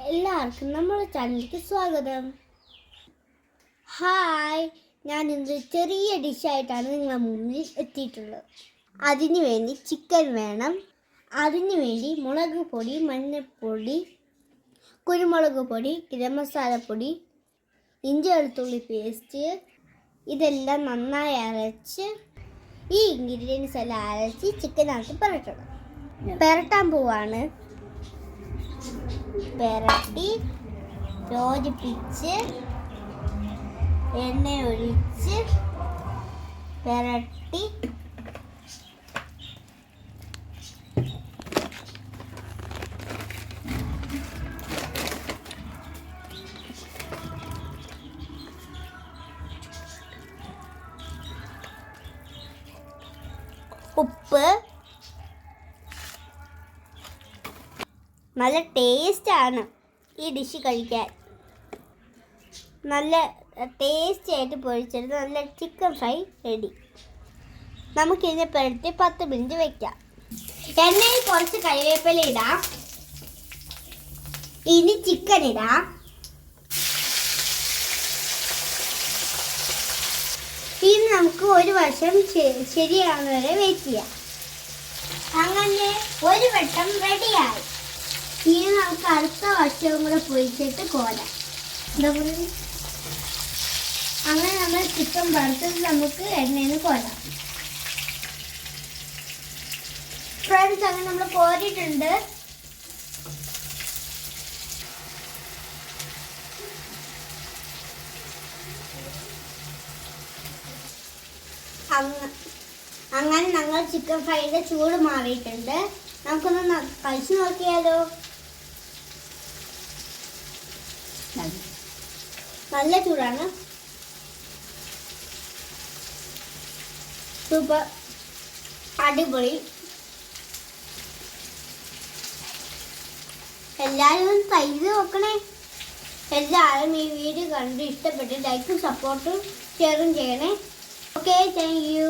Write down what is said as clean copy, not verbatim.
എല്ലാവർക്കും നമ്മുടെ ചാനലിലേക്ക് സ്വാഗതം. ഹായ്, ഞാൻ ഇന്ന് ചെറിയ ഡിഷായിട്ടാണ് നിങ്ങളുടെ മുന്നിൽ എത്തിയിട്ടുള്ളത്. അതിനു വേണ്ടി ചിക്കൻ വേണം. അതിനു വേണ്ടി മുളക് പൊടി, മഞ്ഞൾപ്പൊടി, കുരുമുളക് പൊടി, ഗരം മസാലപ്പൊടി, ഇഞ്ചി വെളുത്തുള്ളി പേസ്റ്റ്, ഇതെല്ലാം നന്നായി അരച്ച് ഈ ഇൻഗ്രീഡിയൻസ് എല്ലാം അരച്ച് ചിക്കനകത്ത് പുരട്ടാൻ പോവാണ്. പുരട്ടി യോജിപ്പിച്ച് എണ്ണ ഒഴിച്ച് പുരട്ടി ഉപ്പ്, നല്ല ടേസ്റ്റാണ് ഈ ഡിഷ് കഴിക്കാൻ. നല്ല ടേസ്റ്റി ആയിട്ട് പൊരിച്ചെടുത്ത് നല്ല ചിക്കൻ ഫ്രൈ റെഡി. നമുക്കിതിനെ പുരട്ടി 10 മിനിറ്റ് വയ്ക്കാം. എണ്ണയിൽ കുറച്ച് കറിവേപ്പില ഇടാം. ഇനി ചിക്കൻ ഇടാം. ഇനി നമുക്ക് ഒരു വശം ശരിയാവുന്ന വരെ വെയിറ്റ് ചെയ്യാം. അങ്ങനെ ഒരു വട്ടം റെഡിയായി. ഇനി നമുക്ക് അടുത്ത വശവും കൂടെ പൊരിച്ചിട്ട് കോരാം. അങ്ങനെ നമ്മൾ ചിക്കൻ വറുത്തിട്ട് നമുക്ക് എണ്ണയിൽ നിന്ന് കോരാം. ഫ്രണ്ട്സ്, അങ്ങനെ നമ്മൾ കോരിയിട്ടുണ്ട്. അങ്ങനെ ഞങ്ങൾ ചിക്കൻ ഫ്രൈയുടെ ചൂട് മാറിയിട്ടുണ്ട്. നമുക്കൊന്ന് കഴിച്ചു നോക്കിയാലോ. നല്ല ചൂടാണ്. സൂപ്പർ, അടിപൊളി. എല്ലാവരും ട്രൈ ചെയ്ത് നോക്കണേ. എല്ലാവരും ഈ വീഡിയോ കണ്ട് ഇഷ്ടപ്പെട്ട് ലൈക്കും സപ്പോർട്ടും ഷെയറും ചെയ്യണേ. Okay, thank you.